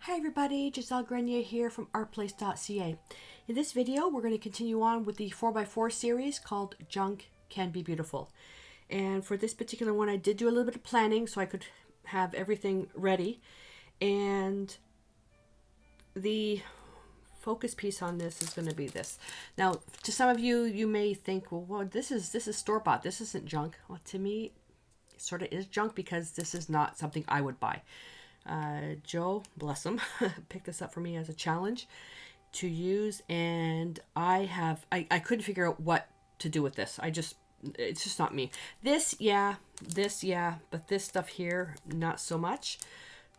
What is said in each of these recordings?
Hi everybody, Giselle Grenier here from artplace.ca. In this video, we're going to continue on with the 4x4 series called Junk Can Be Beautiful. And for this particular one, I did do a little bit of planning so I could have everything ready. And the focus piece on this is going to be this. Now, to some of you, you may think, well, this is store-bought. This isn't junk. Well, to me, it sort of is junk because this is not something I would buy. Joe, bless him, picked this up for me as a challenge to use, and I couldn't figure out what to do with this. It's just not me. This, yeah, but this stuff here, not so much.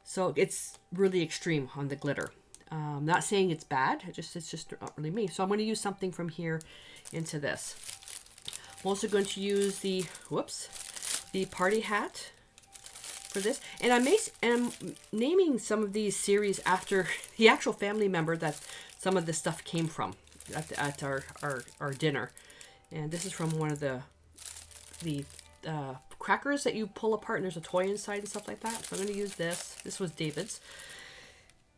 So it's really extreme on the glitter. Not saying it's bad, it's just not really me. So I'm going to use something from here into this. I'm also going to use the party hat for this, and I'm naming some of these series after the actual family member that some of this stuff came from at our dinner. And this is from one of the crackers that you pull apart, and there's a toy inside and stuff like that. So I'm going to use this. This was David's.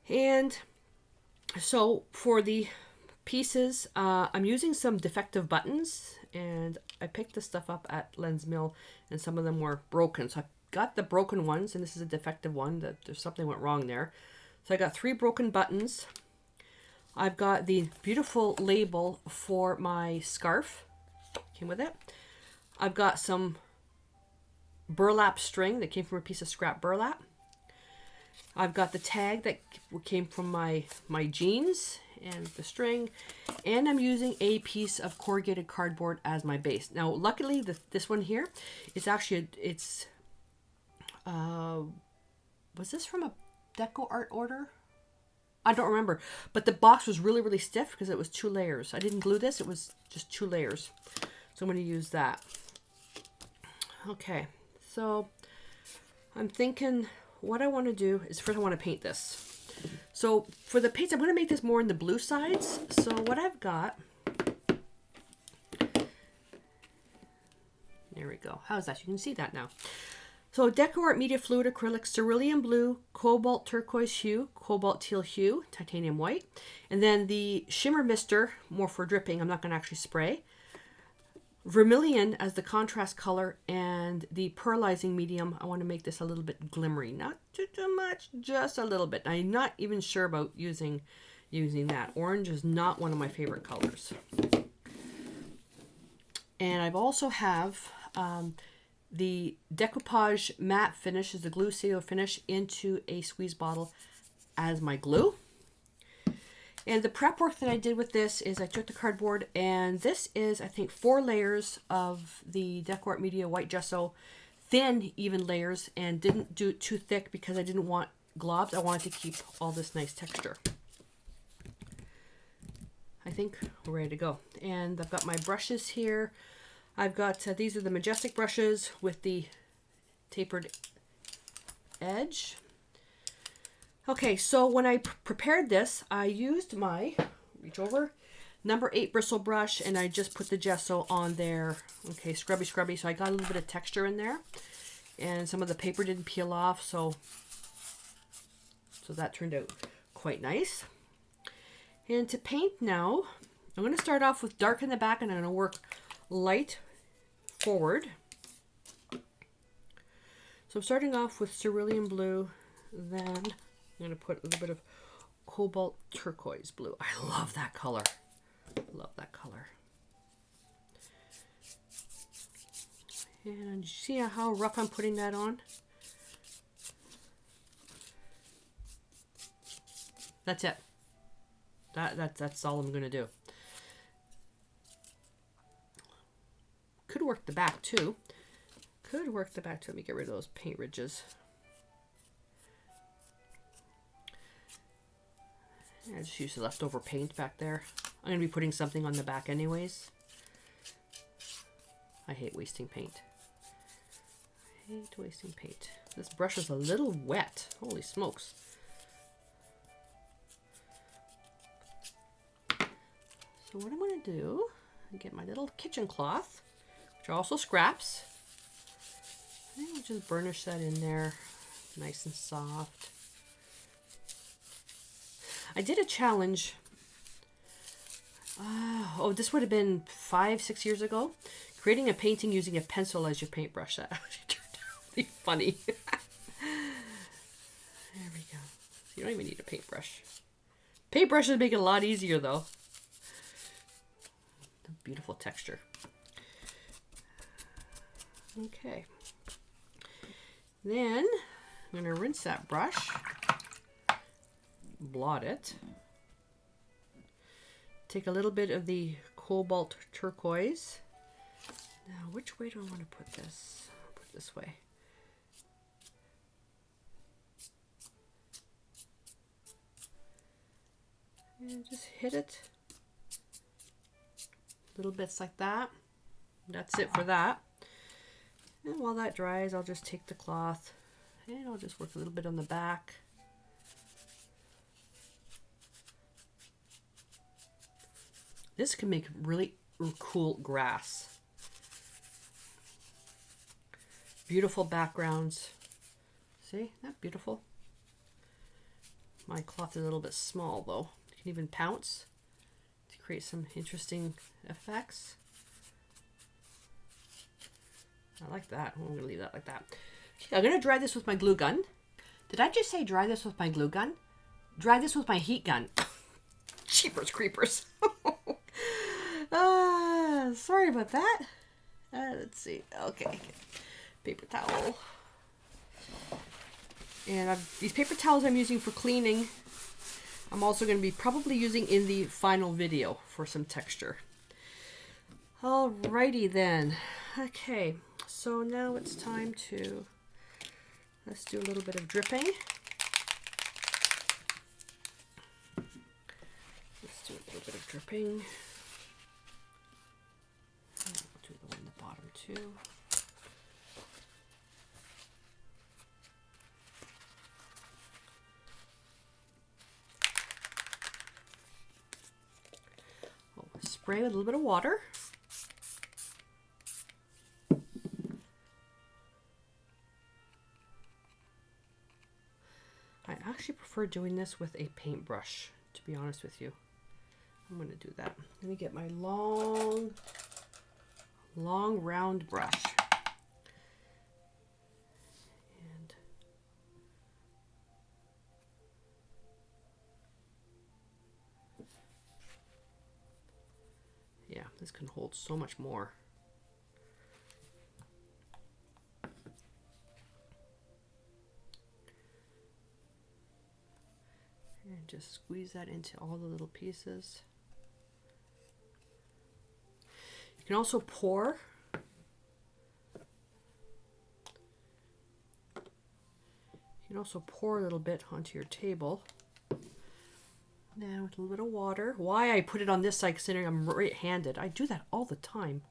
And so for the pieces, I'm using some defective buttons, and I picked this stuff up at Lens Mill, and some of them were broken. So I got the broken ones, and this is a defective one, that there's something went wrong there. So I got 3 broken buttons. I've got the beautiful label for my scarf, came with it. I've got some burlap string that came from a piece of scrap burlap. I've got the tag that came from my jeans and the string, and I'm using a piece of corrugated cardboard as my base. Now, luckily, this one here, it's actually was this from a deco art order? I don't remember, but the box was really, really stiff because it was 2 layers. I didn't glue this, it was just 2 layers. So I'm going to use that. Okay, so I'm thinking what I want to do is first I want to paint this. So for the paints, I'm going to make this more in the blue sides. So what I've got, there we go. How's that? You can see that now. So Deco Art Media Fluid Acrylic, Cerulean Blue, Cobalt Turquoise Hue, Cobalt Teal Hue, Titanium White. And then the Shimmer Mister, more for dripping, I'm not going to actually spray. Vermilion as the contrast color, and the pearlizing medium. I want to make this a little bit glimmery. Not too much, just a little bit. I'm not even sure about using that. Orange is not one of my favorite colors. And I've also have the decoupage matte finish is the glue seal finish into a squeeze bottle as my glue. And the prep work that I did with this is I took the cardboard, and this is, I think, 4 layers of the Deco Art Media white gesso, thin, even layers, and didn't do it too thick because I didn't want globs. I wanted to keep all this nice texture. I think we're ready to go. And I've got my brushes here. I've got, these are the Majestic brushes with the tapered edge. Okay, so when I prepared this, I used my, reach over, number 8 bristle brush, and I just put the gesso on there. Okay, scrubby, so I got a little bit of texture in there. And some of the paper didn't peel off, so that turned out quite nice. And to paint now, I'm going to start off with dark in the back, and I'm going to work light forward. So I'm starting off with cerulean blue, then I'm going to put a little bit of cobalt turquoise blue. I love that color. Love that color. And you see how rough I'm putting that on? That's it. That's all I'm going to do. Could work the back too. Let me get rid of those paint ridges. I just used the leftover paint back there. I'm going to be putting something on the back anyways. I hate wasting paint. This brush is a little wet. Holy smokes. So what I'm going to do, I get my little kitchen cloth, which are also scraps. And I'll just burnish that in there, nice and soft. I did a challenge. Oh, this would have been 5-6 years ago. Creating a painting using a pencil as your paintbrush. That actually turned out really funny. There we go. You don't even need a paintbrush. Paintbrushes make it a lot easier though. The beautiful texture. Okay. Then I'm going to rinse that brush. Blot it. Take a little bit of the cobalt turquoise. Now, which way do I want to put this? I'll put it this way. And just hit it. Little bits like that. That's it for that. And while that dries, I'll just take the cloth and I'll just work a little bit on the back. This can make really cool grass. Beautiful backgrounds. See, isn't that beautiful? My cloth is a little bit small though. You can even pounce to create some interesting effects. I like that. I'm going to leave that like that. Okay, I'm going to dry this with my glue gun. Did I just say dry this with my glue gun? Dry this with my heat gun. Jeepers creepers. Sorry about that. Let's see. Okay. Paper towel. And these paper towels I'm using for cleaning, I'm also going to be probably using in the final video for some texture. Alrighty then. Okay, so now it's time to, let's do a little bit of dripping. Let's do a little bit of dripping. And I'll do the one on the bottom too. Spray with a little bit of water. I actually prefer doing this with a paintbrush, to be honest with you. I'm going to do that. Let me get my long round brush. And yeah, this can hold so much more. And just squeeze that into all the little pieces. You can also pour. You can also pour a little bit onto your table. Now with a little bit of water. Why I put it on this side, considering I'm right-handed. I do that all the time.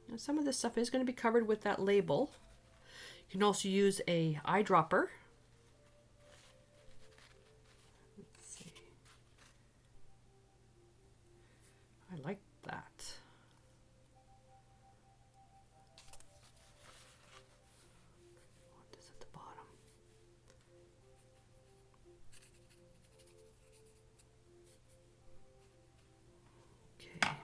Now some of this stuff is going to be covered with that label. You can also use a eyedropper. Let's see. I like that. Want this at the bottom. Okay.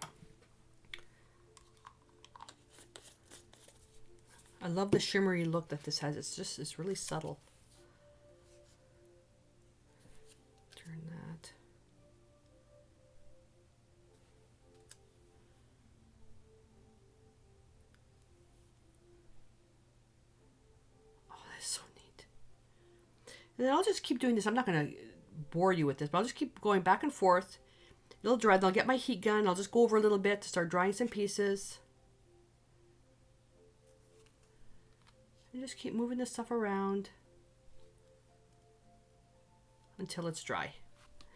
I love the shimmery look that this has. It's really subtle. Turn that. Oh, that's so neat. And then I'll just keep doing this. I'm not going to bore you with this, but I'll just keep going back and forth. It'll dry. Then I'll get my heat gun. I'll just go over a little bit to start drying some pieces. And just keep moving this stuff around until it's dry.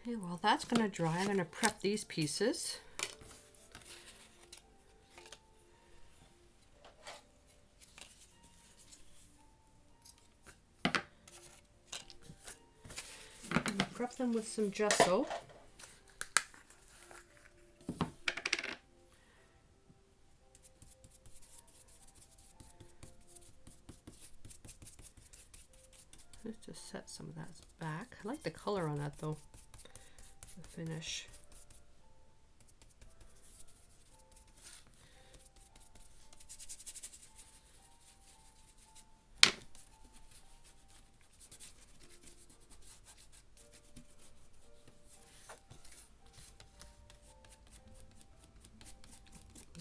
Okay, well that's going to dry. I'm going to prep these pieces. Prep them with some gesso. Let's just set some of that back. I like the color on that though, the finish.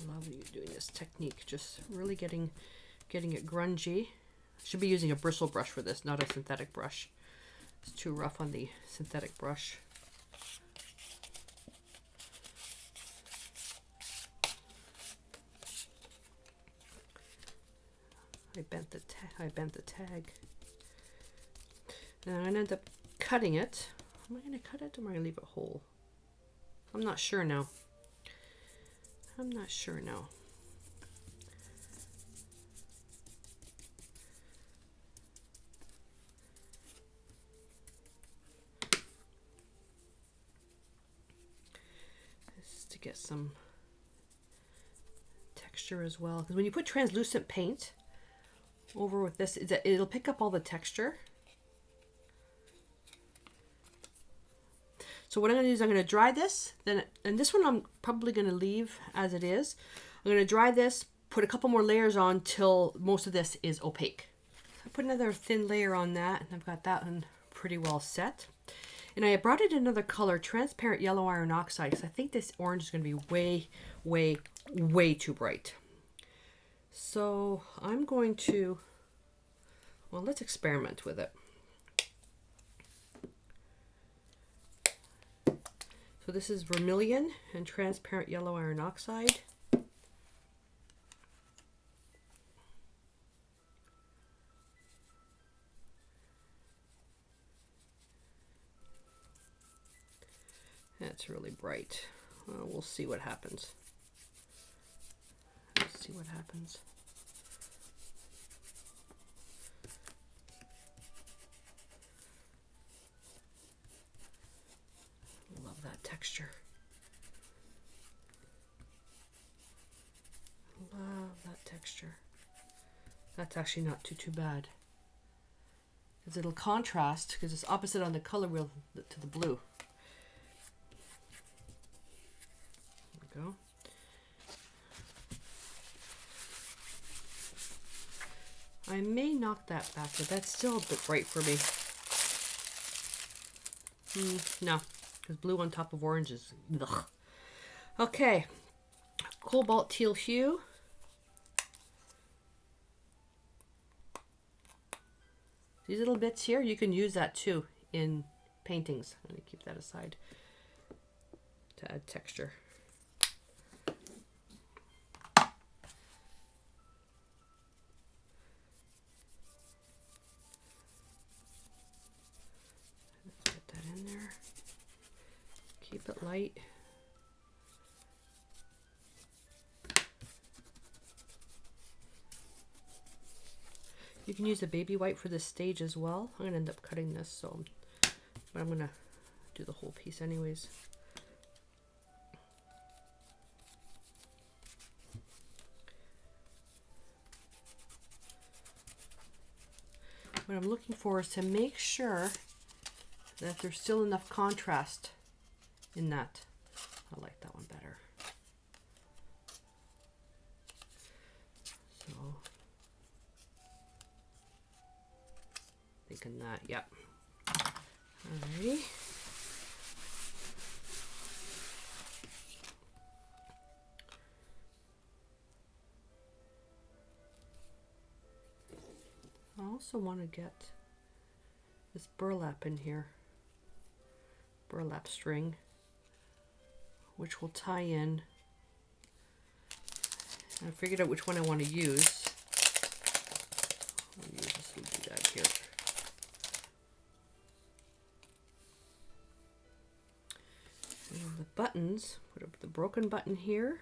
Love you doing this technique, just really getting it grungy. Should be using a bristle brush for this, not a synthetic brush. It's too rough on the synthetic brush. I bent the tag. And I'm gonna end up cutting it. Am I gonna cut it or am I gonna leave it whole? I'm not sure now. I'm not sure now. This is to get some texture as well, because when you put translucent paint over with this, it'll pick up all the texture. So what I'm going to do is I'm going to dry this, and this one I'm probably going to leave as it is. I'm going to dry this, put a couple more layers on till most of this is opaque. So I put another thin layer on that, and I've got that one pretty well set. And I brought it another color, transparent yellow iron oxide, because I think this orange is going to be way too bright. So I'm going to, well, let's experiment with it. So this is vermilion and transparent yellow iron oxide. That's really bright. We'll see what happens. Let's see what happens. Love that texture. Love that texture. That's actually not too bad. Because it'll contrast, because it's opposite on the color wheel to the blue. There we go. I may knock that back, but that's still a bit bright for me. No, because blue on top of orange is... Ugh. Okay, cobalt teal hue. These little bits here, you can use that too in paintings. I'm going to keep that aside to add texture. Let's get that in there. Keep it light. You can use a baby white for this stage as well. I'm going to end up cutting this, so but I'm going to do the whole piece anyways. What I'm looking for is to make sure that there's still enough contrast in that. I like that one better. So thinking that, yep. Alrighty. I also want to get this burlap in here. Burlap string, which will tie in. I figured out which one I want to use. I'll use this little guy here. And the buttons, put up the broken button here,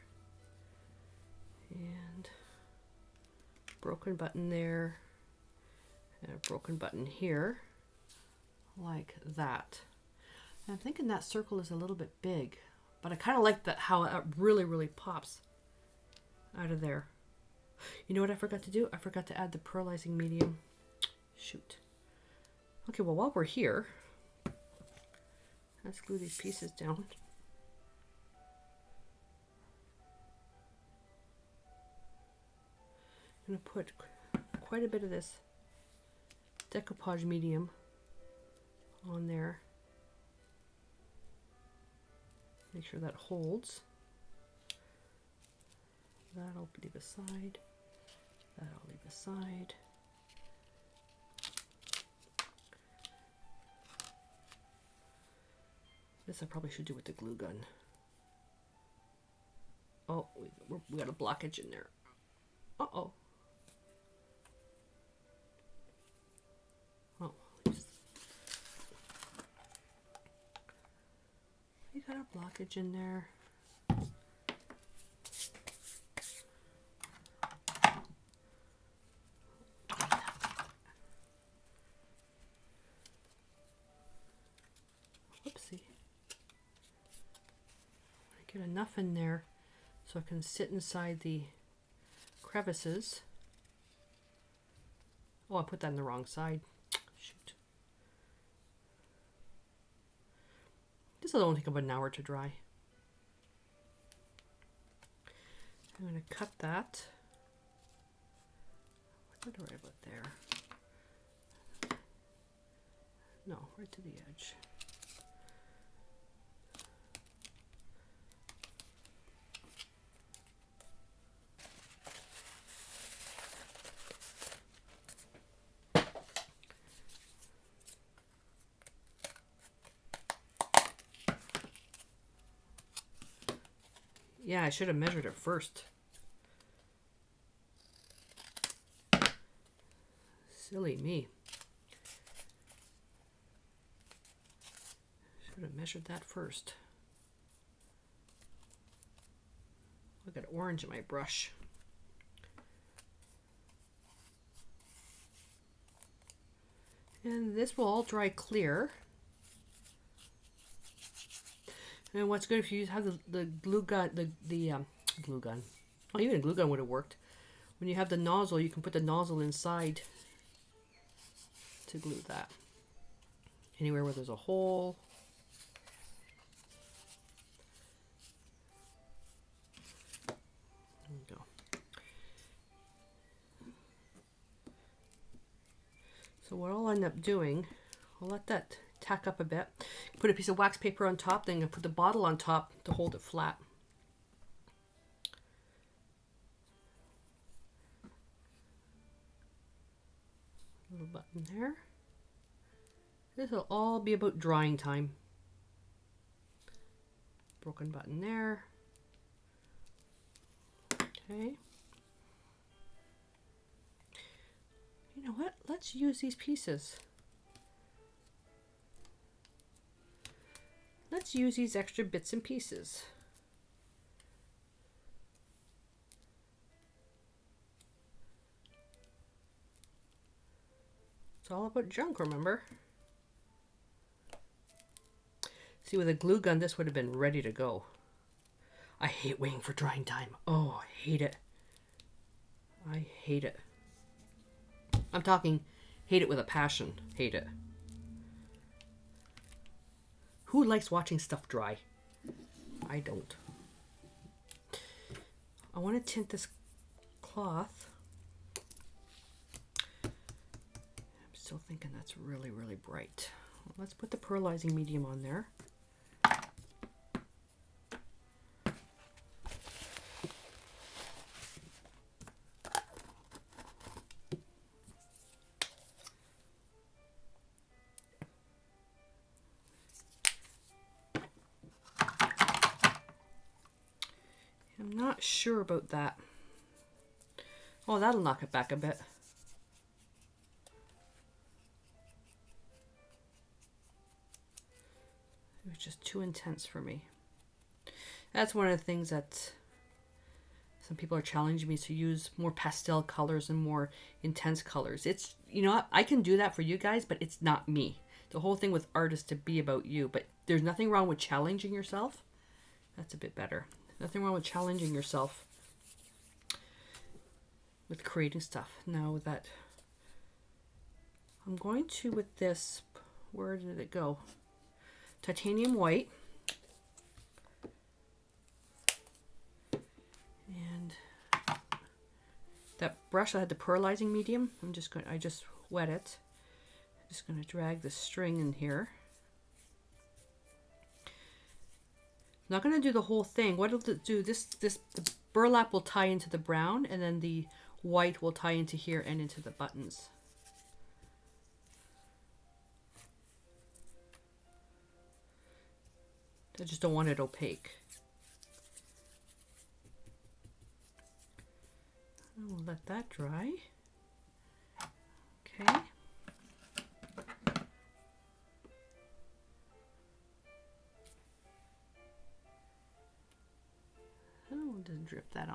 and broken button there, and a broken button here, like that. And I'm thinking that circle is a little bit big, but I kind of like that how it really pops out of there. You know what I forgot to do? I forgot to add the pearlizing medium. Shoot. Okay, well, while we're here, let's glue these pieces down. I'm going to put quite a bit of this decoupage medium on there. Make sure that holds. That I'll leave aside. That I'll leave aside. This I probably should do with the glue gun. Oh, we got a blockage in there. Uh-oh. Oh, we got a blockage in there. Whoopsie. I get enough in there so I can sit inside the crevices. Oh, I put that on the wrong side. Shoot. This will only take about an hour to dry. I'm going to cut that. What do I about there? No, right to the edge. Yeah, I should have measured it first. Silly me. Should have measured that first. I got orange in my brush. And this will all dry clear. And what's good if you have the glue gun, the glue gun. Oh, even a glue gun would have worked. When you have the nozzle, you can put the nozzle inside to glue that. Anywhere where there's a hole. There we go. So what I'll end up doing, I'll let that tack up a bit. Put a piece of wax paper on top, then I put the bottle on top to hold it flat. Little button there. This will all be about drying time. Broken button there. Okay. You know what? Let's use these pieces. Let's use these extra bits and pieces. It's all about junk, remember? See, with a glue gun, this would have been ready to go. I hate waiting for drying time. Oh, I hate it. I hate it. I'm talking hate it with a passion. Hate it. Who likes watching stuff dry? I don't. I want to tint this cloth. I'm still thinking that's really, really bright. Let's put the pearlizing medium on there. I'm not sure about that. Oh, that'll knock it back a bit. It was just too intense for me. That's one of the things that some people are challenging me to use more pastel colors and more intense colors. It's, you know, I can do that for you guys, but it's not me. The whole thing with art is to be about you, but there's nothing wrong with challenging yourself. That's a bit better. Nothing wrong with challenging yourself with creating stuff. Now that I'm going to, with this, where did it go? Titanium white. And that brush, I had the pearlizing medium. I just wet it. I'm just going to drag the string in here. Not going to do the whole thing. What it'll do, the burlap will tie into the brown, and then the white will tie into here and into the buttons. I just don't want it opaque. We'll let that dry. Okay. Oh, just drape that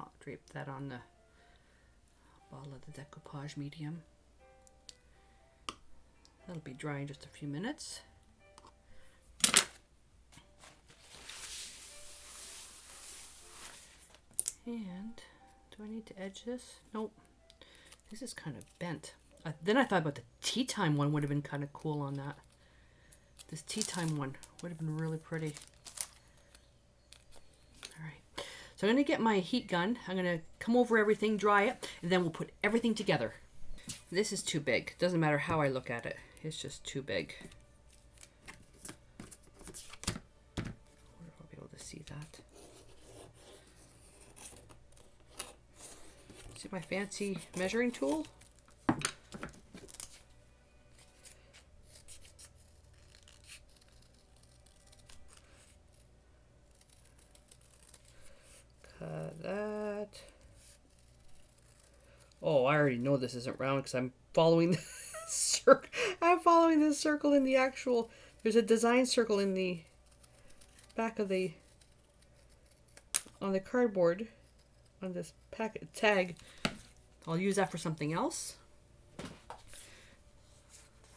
on the bottle of the decoupage medium. That'll be dry in just a few minutes. And do I need to edge this? Nope. This is kind of bent. Then I thought about the tea time one would have been kind of cool on that. This tea time one would have been really pretty. All right. So I'm going to get my heat gun. I'm going to come over everything, dry it, and then we'll put everything together. This is too big. Doesn't matter how I look at it. It's just too big. I wonder if I'll be able to see that. See my fancy measuring tool? Cut that. Oh, I already know this isn't round because I'm following the circle. I'm following the circle in the actual. There's a design circle in the back of the on the cardboard on this packet tag. I'll use that for something else.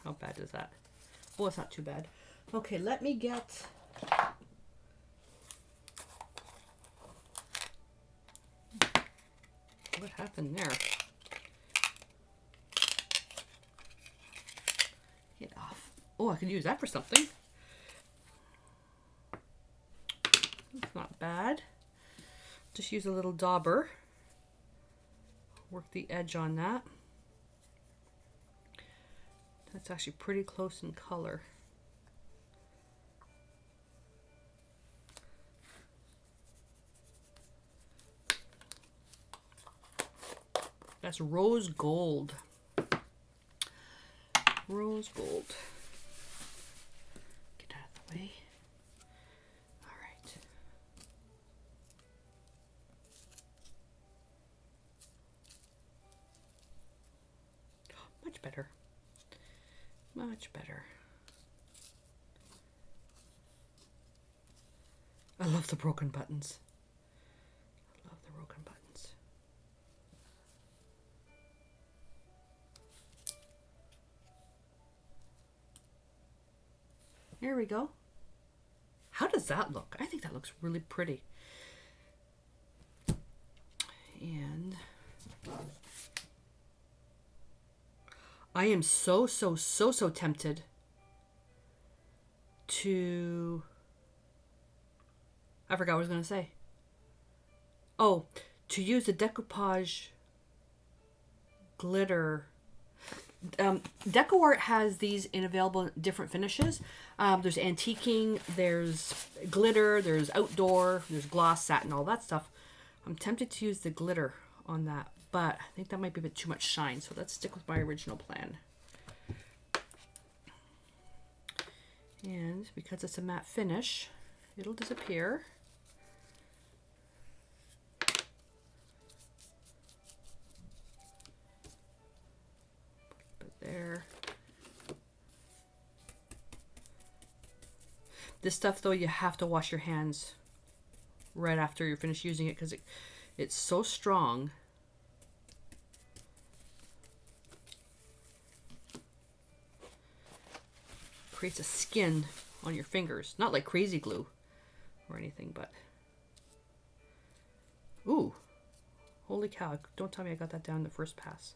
How bad is that? Oh, it's not too bad. Okay, let me get. What happened there? Get off. Oh, I can use that for something. It's not bad. Just use a little dauber. Work the edge on that. That's actually pretty close in color. That's rose gold. Rose gold. Get out of the way. All right. Much better. Much better. I love the broken buttons. I love the broken buttons. There we go. How does that look? I think that looks really pretty. And I am so tempted to... I forgot what I was going to say. Oh, to use the decoupage glitter. Deco Art has these in available different finishes. There's antiquing, there's glitter, there's outdoor, there's gloss, satin, all that stuff. I'm tempted to use the glitter on that, but I think that might be a bit too much shine, so let's stick with my original plan. And because it's a matte finish, it'll disappear. Put it there. This stuff, though, you have to wash your hands right after you're finished using it because it's so strong. Creates a skin on your fingers. Not like crazy glue or anything, but... Ooh. Holy cow. Don't tell me I got that down the first pass.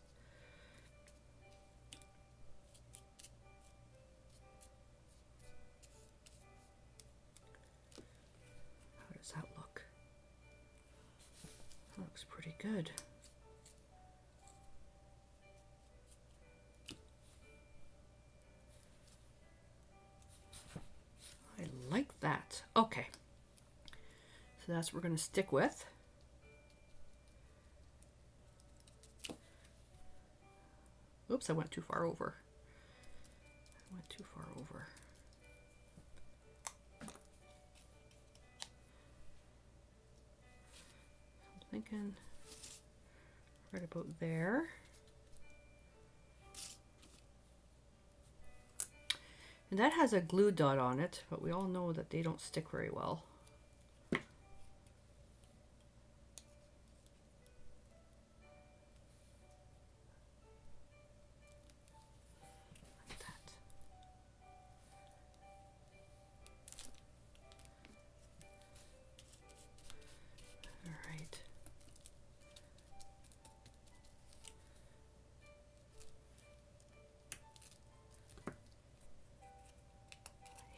looks pretty good. I like that. Okay. So that's what we're going to stick with. Oops, I went too far over. I went too far over. I'm thinking right about there. And that has a glue dot on it, but we all know that they don't stick very well.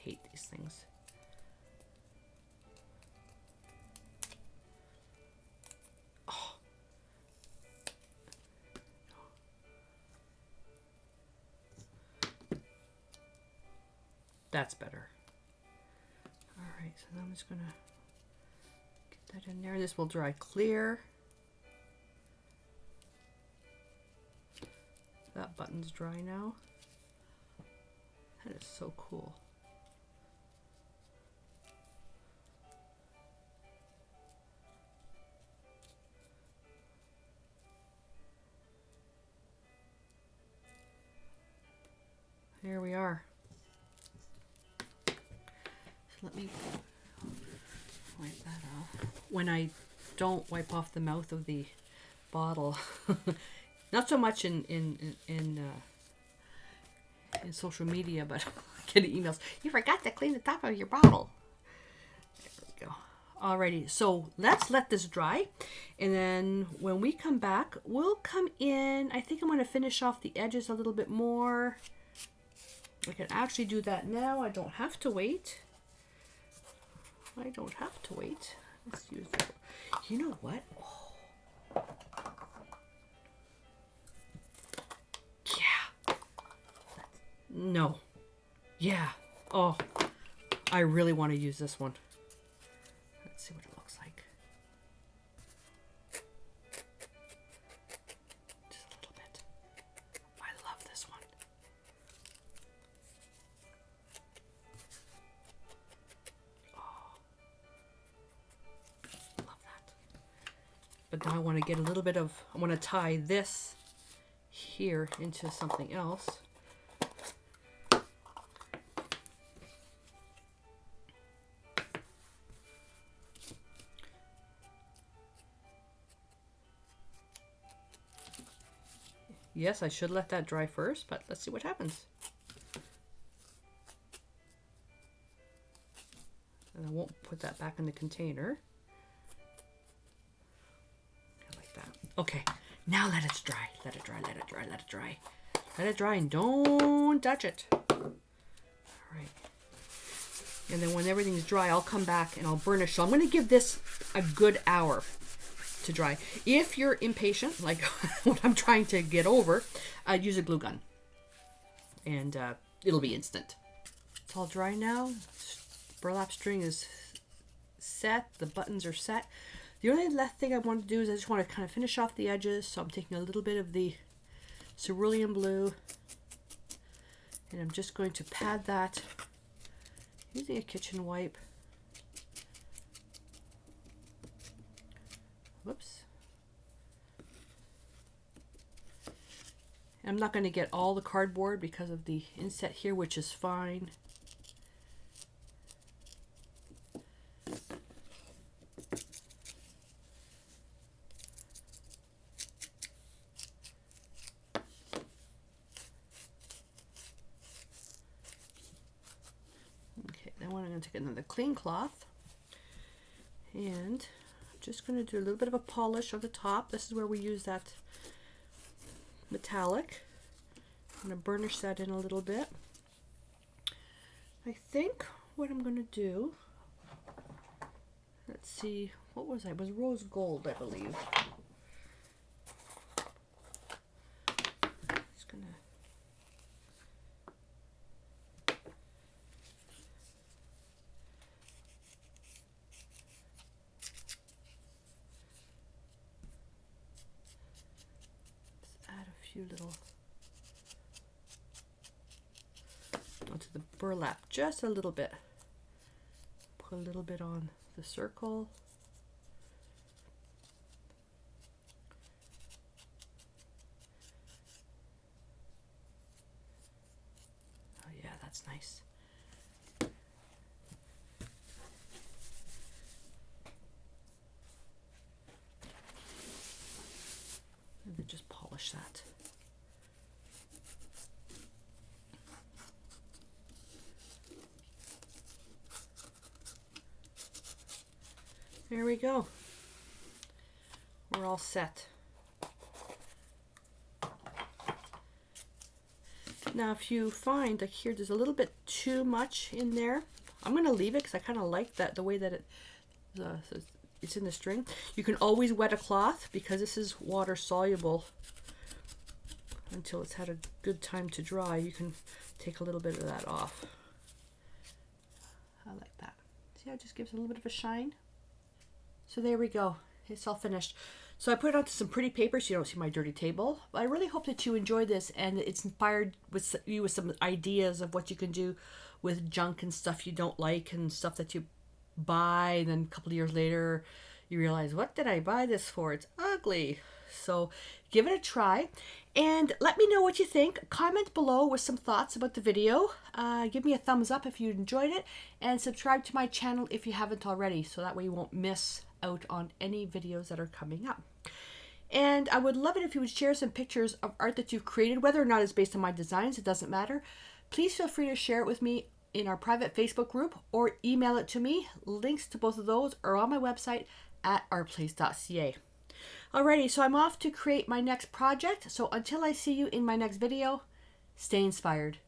Hate these things. Oh. That's better. All right, so now I'm just gonna get that in there. This will dry clear. That button's dry now. That is so cool. There we are. So let me wipe that off. When I don't wipe off the mouth of the bottle, not so much in social media, but getting emails. You forgot to clean the top of your bottle. There we go. Alrighty, so let's let this dry, and then when we come back, we'll come in. I think I'm going to finish off the edges a little bit more. I can actually do that now. I don't have to wait. I don't have to wait. Let's use that. You know what? Oh. Yeah. No. Yeah. Oh, I really want to use this one. Let's see what it looks like. Just a little bit. I love this one. But now I want to get a little bit of, I want to tie this here into something else. Yes, I should let that dry first, but let's see what happens. And I won't put that back in the container. Okay, now let it dry. Let it dry, let it dry, let it dry. Let it dry and don't touch it. All right. And then when everything's dry, I'll come back and I'll burnish. So I'm going to give this a good hour to dry. If you're impatient, like what I'm trying to get over, use a glue gun. And it'll be instant. It's all dry now. Burlap string is set. The buttons are set. The only last thing I want to do is I just want to kind of finish off the edges. So I'm taking a little bit of the cerulean blue and I'm just going to pad that using a kitchen wipe. Whoops. I'm not going to get all the cardboard because of the inset here, which is fine. Take another clean cloth and I'm just going to do a little bit of a polish of the top. This is where we use that metallic. I'm going to burnish that in a little bit. I think what I'm going to do, let's see what was that? It was rose gold, I believe. Just gonna add a few little onto the burlap, just a little bit. Put a little bit on the circle. Oh yeah, that's nice. And then just polish that. There we go. We're all set. Now if you find like here there's a little bit too much in there, I'm going to leave it because I kind of like that the way that it's in the string. You can always wet a cloth because this is water soluble until it's had a good time to dry. You can take a little bit of that off. I like that. See how it just gives a little bit of a shine? So there we go. It's all finished. So I put it onto some pretty paper so you don't see my dirty table. But I really hope that you enjoy this and it's inspired you with some ideas of what you can do with junk and stuff you don't like and stuff that you buy, and then a couple of years later you realize, what did I buy this for? It's ugly. So give it a try and let me know what you think. Comment below with some thoughts about the video. Give me a thumbs up if you enjoyed it, and subscribe to my channel if you haven't already, so that way you won't miss out on any videos that are coming up. And I would love it if you would share some pictures of art that you've created, whether or not it's based on my designs, it doesn't matter. Please feel free to share it with me in our private Facebook group or email it to me. Links to both of those are on my website at artplace.ca. Alrighty, so I'm off to create my next project. So until I see you in my next video, stay inspired.